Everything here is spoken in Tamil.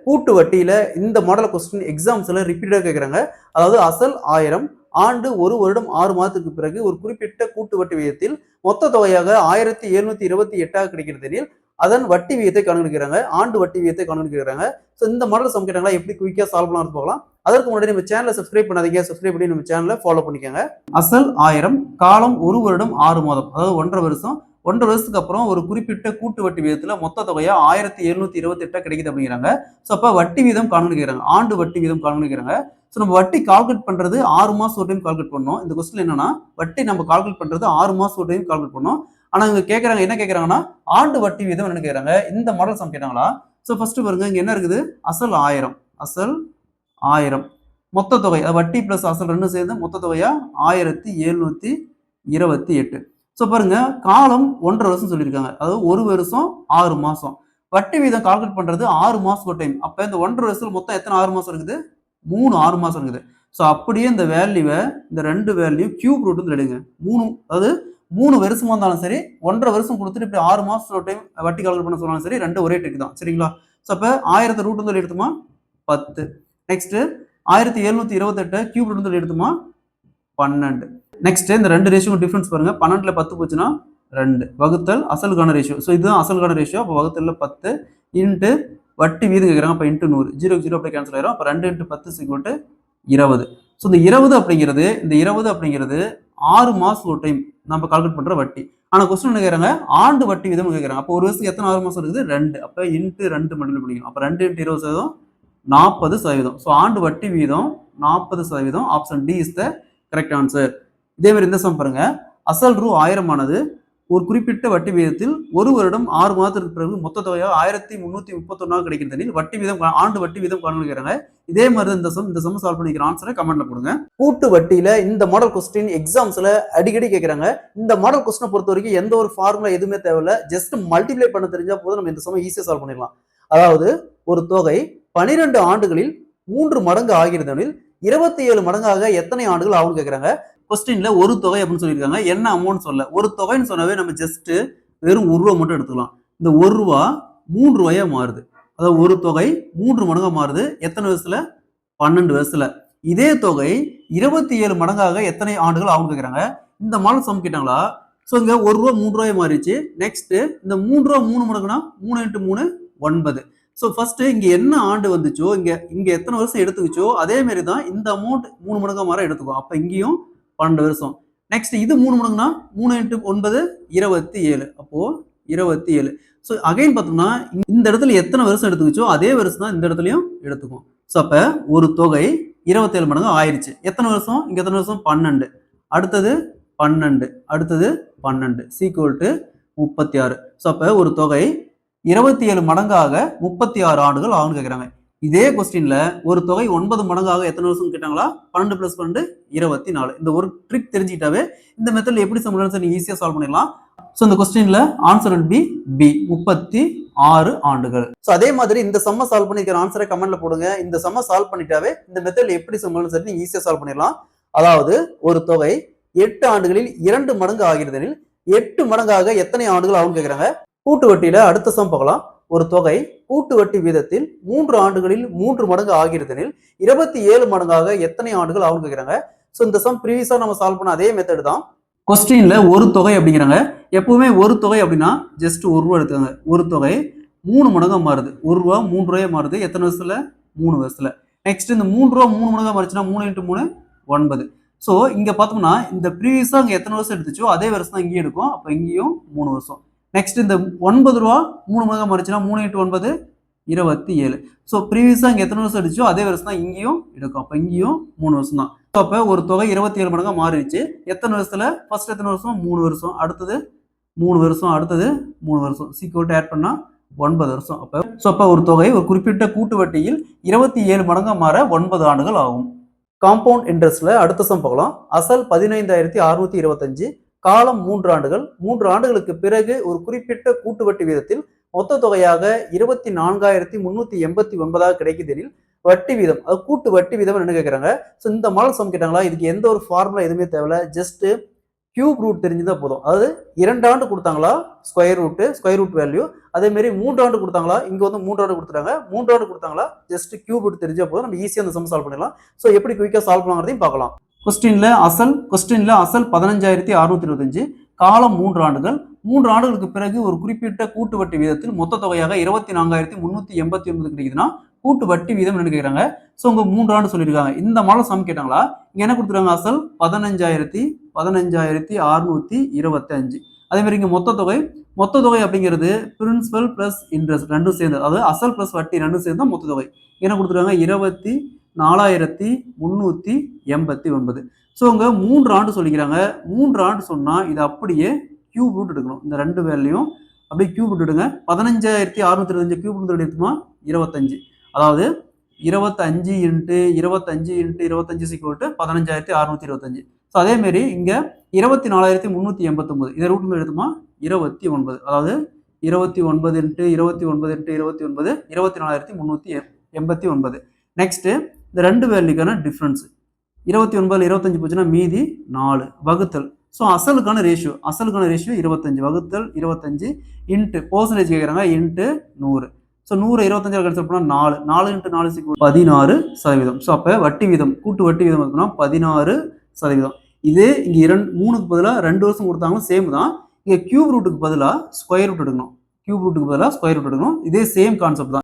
கூட்டு வட்டியில இந்த மாடல் கொஸ்டின் எக்ஸாம்ஸ்ல ரிப்பீட்டடா கேட்கறாங்க. அதாவது அசல் 1000 ஆண்டு 1 வருடம் 6 மாதத்துக்கு பிறகு ஒரு குறிப்பிட்ட கூட்டு வட்டி விகிதத்தில் மொத்த தொகையாக 1728 கிடைக்கிறது. அதன் வட்டி விகிதத்தை கணக்கிடுறாங்க. ஆண்டு வட்டி விகிதத்தை கணக்கிடுறாங்க. ஸோ இந்த மாடல் சம் கேட்டாங்களா எப்படி குயிக்கா சால்வ் பண்ணலாம் பார்க்கலாம். அதற்கு முன்னாடி நம்ம சேனலை சப்ஸ்கிரைப் பண்ணாதீங்க. சப்ஸ்கிரைப் பண்ணி நம்ம சேனலை ஃபாலோ பண்ணிக்கோங்க. அசல் 1000 காலம் 1 வருடம் 6 மாதம், அதாவது 1.5 வருஷம். 1.5 வருஷத்துக்கு அப்புறம் ஒரு குறிப்பிட்ட கூட்டு வட்டி விகிதத்துல மொத்த தொகையா 1728 கிடைக்குது அப்படிங்கிறாங்க. ஸோ அப்ப வட்டி வீதம் கால்குலேட், ஆண்டு வட்டி வீதம் கால்குலேட். ஸோ நம்ம வட்டி கால்குலேட் பண்றது 6 மாசம் ஒரு டைம் கால்குலேட் பண்ணோம். இந்த கொஸ்டின் என்னன்னா வட்டி நம்ம கால்குலேட் பண்றது 6 மாசம் ஒரு டைம் கால்குலேட் பண்ணோம். ஆனா இங்க கேட்கறாங்க, என்ன கேட்கறாங்கன்னா ஆண்டு வட்டி வீதம் என்ன கேட்கறாங்க. இந்த மாடல் சம் கேட்டாங்களா. ஸோ ஃபர்ஸ்ட் பாருங்க, இங்க என்ன இருக்குது, அசல் 1000, அசல் 1000 மொத்த தொகை வட்டி பிளஸ் அசல் ரெண்டும் சேர்ந்து மொத்த தொகையா 1728. ஸோ பாருங்க, காலம் 1.5 வருஷம் சொல்லியிருக்காங்க, அதாவது 1 வருஷம் 6 மாசம். வட்டி வீதம் கால்குலேட் பண்றது 6 மாசம் ஒரு டைம். அப்ப இந்த 1.5 வருஷத்துல மொத்தம் எத்தனை 6 மாசம் இருக்குது, 3 6 மாசம் இருக்குது. ஸோ அப்படியே இந்த வேல்யூவை, இந்த 2 வேல்யூ கியூப் ரூட் வந்து எடுங்க. 3, அதாவது 3 வருஷமா இருந்தாலும் சரி, 1.5 வருஷம் கொடுத்துட்டு இப்படி 6 மாசம் ஒரு டைம் வட்டி கால்குலேட் பண்ண சொன்னாலும் சரி, ரெண்டு ஒரே ட்ரிக் தான். சரிங்களா. ஸோ அப்ப 1000 ரூட் வந்து எடுத்துமா 10. நெக்ஸ்ட் 1728 கியூப் ரூட் வந்து எடுத்துமா 12. நெக்ஸ்ட் இந்த ரெண்டு ரேஷியோ டிஃபரன்ஸ் பாருங்க. 12ல 10 போச்சுன்னா 2 வகுத்தல் அசலுக்கான ரேஷியோ. ஸோ இதுதான் அசலுக்கான ரேஷியோ. அப்போ வகுத்தல்ல 10 இன்ட்டு வட்டி வீதம் கேட்குறாங்க. அப்போ இன்ட்டு 100, 0 0 அப்படியே கேன்சல் ஆயிரும். அப்போ 2 × 10 = 20. ஸோ இந்த 20 அப்படிங்கிறது 6 மாசம் ஒரு டைம் நம்ம கால்குலேட் பண்ற வட்டி. ஆனா கொஸ்டின் என்ன கேட்கறாங்க, ஆண்டு வட்டி வீதம் கேட்கறாங்க. அப்போ ஒரு வருஷத்துக்கு எத்தனை 6 மாசம் இருக்குது, 2. அப்போ இன்ட்டு 2 மல்டிப்ளை பண்ணிக்கணும். அப்போ 2 × 20 40%. ஸோ ஆண்டு வட்டி வீதம் 40%. Option D is the correct answer. இதே மாதிரி இந்த சம் பாருங்க, அசல் ரூ 1000 ஆனது ஒரு குறிப்பிட்ட வட்டி வீதத்தில் 1 வருடம் 6 மாதத்திற்கு பிறகு மொத்த தொகையாக 1331 கிடைக்கிறது. வட்டி வீதம், ஆண்டு வட்டி வீதம் காண்கிறாங்க. இதே மாதிரி இந்த சம் சால்வ் பண்ணிக்கிற ஆன்சரை கமெண்ட்ல கொடுங்க. கூட்டு வட்டியில இந்த மாடல் கொஸ்டின் எக்ஸாம்ஸ்ல அடிக்கடி கேட்கறாங்க. இந்த மாடல் கொஸ்டினை பொறுத்த வரைக்கும் எந்த ஒரு ஃபார்முலா எதுவுமே தேவையில்ல. ஜஸ்ட் மல்டிப்ளை பண்ண தெரிஞ்சா போதும், நம்ம இந்த சம் ஈஸியா சால்வ் பண்ணிடலாம். அதாவது ஒரு தொகை 12 ஆண்டுகளில் 3 மடங்கு ஆகிறதெனில் 27 மடங்காக எத்தனை ஆண்டுகள் ஆகும் கேட்கறாங்க. கொஸ்டின்ல ஒரு தொகை அப்படின்னு சொல்லியிருக்காங்க, என்ன அமௌண்ட் சொல்ல. ஒரு தொகைன்னு சொன்னாவே நம்ம ஜஸ்ட் வெறும் 1 ரூபா மட்டும் எடுத்துக்கலாம். இந்த 1 ரூபா 3 ரூபாயா மாறுது. அதாவது ஒரு தொகை 3 மடங்கா மாறுது. எத்தனை வருஷத்துல, 12 வருஷத்துல. இதே தொகை 27 மடங்காக எத்தனை ஆண்டுகள் ஆகும் கேட்கறாங்க. இந்த மாடல் சம் கேட்டாங்களா. ஸோ இங்க 1 ரூபா 3 ரூபாய் மாறிடுச்சு. நெக்ஸ்ட் இந்த 3 ரூபா 3 மடங்குனா 3 × 3 9. ஸோ ஃபர்ஸ்ட் இங்க என்ன ஆண்டு வந்துச்சோ, இங்க எத்தனை வருஷம் எடுத்துக்கிச்சோ அதே மாதிரி தான் இந்த அமௌண்ட் 3 மடங்கா மாற எடுத்துக்கும். அப்ப இங்கேயும் 12 வருஷம். நெக்ஸ்ட் இது 3 மடங்குனா 3 × 9 27. அப்போ 27. ஸோ அகைன் பார்த்தோம்னா இந்த இடத்துல எத்தனை வருஷம் எடுத்துக்கிச்சோ அதே வருஷம் தான் இந்த இடத்துலயும் எடுத்துக்கும். ஸோ அப்ப ஒரு தொகை 27 மடங்கு ஆயிடுச்சு. எத்தனை வருஷம், இங்க எத்தனை வருஷம், 12. அடுத்தது 12, அடுத்தது 12 = 36. ஸோ அப்ப ஒரு தொகை 27 மடங்காக 36 ஆண்டுகள் ஆகும்னு கேட்கறாங்க. இதே கொஸ்டின்ல ஒரு தொகை 9 மடங்காக எத்தனை வருஷம் கேட்டாங்களா. 12 + 12 24. இந்த ஒரு ட்ரிக் தெரிஞ்சுக்கிட்டாவே இந்த மெத்தட்ல எப்படி சம் நீங்க ஈஸியா சால்வ் பண்ணிடலாம். சோ இந்த கொஸ்டின்ல ஆன்சர் will be B, 36 ஆண்டுகள். சோ அதே மாதிரி இந்த சம்ம சால்வ் பண்ணிக்கிற ஆன்சரை கமெண்ட்ல போடுங்க. இந்த சம்ம சால்வ் பண்ணிட்டாவே இந்த மெத்தட்ல எப்படி சம் நீங்க ஈஸியா சால்வ் பண்ணிடலாம். அதாவது ஒரு தொகை 8 ஆண்டுகளில் 2 மடங்கு ஆகிறதெனில் 8 மடங்காக எத்தனை ஆண்டுகள் ஆகும் கேட்கறாங்க. கூட்டு வட்டியில அடுத்த சம் பார்க்கலாம். ஒரு தொகை கூட்டு வட்டி வீதத்தில் 3 ஆண்டுகளில் 3 மடங்கு ஆகிறதெனில் 27 மடங்காக எத்தனை ஆண்டுகள் ஆகும் கேட்கறாங்க. சோ இந்த சம் ப்ரீவியஸா நம்ம சால்வ் பண்ண அதே மெத்தட் தான். கொஸ்டின்ல ஒரு தொகை அப்படிங்கிறாங்க. எப்பவுமே ஒரு தொகை அப்படின்னா ஜஸ்ட் 1 ரூபா எடுத்துக்காங்க. ஒரு தொகை 3 மடங்கா மாறுது. 1 ரூபா 3 ரூபாயா மாறுது. எத்தனை வருஷத்துல, 3 வருஷத்துல. நெக்ஸ்ட் இந்த 3 ரூபா 3 மடங்கா மாறுச்சுன்னா 3 × 3 9. ஸோ இங்க பார்த்தோம்னா இந்த ப்ரீவியஸா இங்க எத்தனை வருஷம் எடுத்துச்சோ அதே வருஷம் தான் இங்கேயும் எடுக்கும். அப்ப இங்கேயும் 3 வருஷம். நெக்ஸ்ட் இந்த 9 ரூபா 3 மடங்கா மாறிச்சுன்னா 3 × 9 27. ஸோ ப்ரீவியஸா இங்க எத்தனை வருஷம் எடுச்சோ அதே வருஷம் தான் இங்கேயும் எடுக்கும். அப்ப இங்கேயும் 3 வருஷம் தான். அப்ப ஒரு தொகை 27 மடங்கா மாறிடுச்சு. எத்தனை வருஷத்துல, ஃபர்ஸ்ட் எத்தனை வருஷம், 3 வருஷம். அடுத்தது 3 வருஷம், அடுத்தது 3 வருஷம். சீக்கிரம் ஆட் பண்ணா 9 வருஷம். அப்ப ஒரு தொகை ஒரு குறிப்பிட்ட கூட்டு வட்டியில் 27 மடங்கா மாற 9 ஆண்டுகள் ஆகும். காம்பவுண்ட் இன்ட்ரெஸ்ட்ல அடுத்த சம் பார்க்கலாம். அசல் 15,625, காலம் 3 ஆண்டுகள். 3 ஆண்டுகளுக்கு பிறகு ஒரு குறிப்பிட்ட கூட்டு வட்டி வீதத்தில் மொத்த தொகையாக 24,389 கிடைக்குதெனில் வட்டி வீதம், அது கூட்டு வட்டி வீதம் என்ன கேட்கறாங்க. ஸோ இந்த மாடல் சம் கேட்டாங்களா. இதுக்கு எந்த ஒரு ஃபார்முலா எதுவுமே தேவையில்ல. ஜஸ்ட் கியூப் ரூட் தெரிஞ்சுதான் போதும். அதாவது 2 ஆண்டு கொடுத்தாங்களா ஸ்கொயர் ரூட் வேல்யூ, அதே மாதிரி 3 ஆண்டு கொடுத்தாங்களா, இங்க வந்து 3 ஆண்டு கொடுத்துட்டாங்க, 3 ஆண்டு கொடுத்தாங்களா, ஜஸ்ட் கியூப் ரூட் தெரிஞ்சா போதும், நம்ம ஈஸியா அந்த சம் சால்வ் பண்ணிடலாம். ஸோ எப்படி குயிக்கா சால்வ் பண்ணலாங்கிறதையும் பார்க்கலாம். கொஸ்டின்ல அசல் 15,625, காலம் 3 ஆண்டுகள். 3 ஆண்டுகளுக்கு பிறகு ஒரு குறிப்பிட்ட கூட்டு வட்டி வீதத்தில் மொத்த தொகையாக 24,389 கிடைக்குதுன்னா கூட்டு வட்டி வீதம் என்ன கேட்குறாங்க. ஸோ உங்க 3 ஆண்டு சொல்லியிருக்காங்க. இந்த மாடல் சம் கேட்டாங்களா, இங்க என்ன கொடுத்துருக்காங்க, அசல் 15,625. அதே மாதிரி இங்க மொத்த தொகை அப்படிங்கிறது பிரின்சிபல் பிளஸ் இன்ட்ரெஸ்ட் ரெண்டும் சேர்ந்து, அதாவது அசல் பிளஸ் வட்டி ரெண்டும் சேர்ந்து தான் மொத்த தொகை. என்ன கொடுத்துருக்காங்க, 24,389. ஸோ உங்க 3 ஆண்டு சொல்லிக்கிறாங்க. 3 ஆண்டு சொன்னா இது அப்படியே கியூப் ரூட் எடுக்கணும். இந்த ரெண்டு வேல்யூயும் அப்படியே கியூப் ரூட் எடுங்க. 15,625 கியூப் ரூட் எடுத்துமா 25. அதாவது 25 இன்ட்டு 25 இன்ட்டு 25 = 15,625. ஸோ அதே மாதிரி இங்க 24,389 இதை ரூட் எடுத்துமா 29. அதாவது 29 இன்ட்டு 29 இன்ட்டு 29 24,389. நெக்ஸ்ட் இந்த ரெண்டு வேல்யூக்கான டிஃபரன்ஸ் 29 25 போச்சுன்னா மீதி 4 வகுத்தல். ஸோ அசலுக்கான ரேஷியோ 25 வகுத்தல் 25 இன்ட்டு பர்சன்டேஜ் கேட்குறாங்க இன்ட்டு 100. ஸோ 100 25 கன்சிடர் பண்ணால் 4 இன்ட்டு 4 16%. ஸோ அப்போ வட்டி வீதம் கூட்டு வட்டி வீதம் இருக்குன்னா 16%. இதே இங்கே 3க்கு பதிலாக 2 வருஷம் கொடுத்தாங்களும் சேம் தான். இங்கே கியூப் ரூட்டுக்கு பதிலாக ஸ்கொயர் ரூட் எடுக்கணும். இதே சேம் கான்செப்ட் தான்.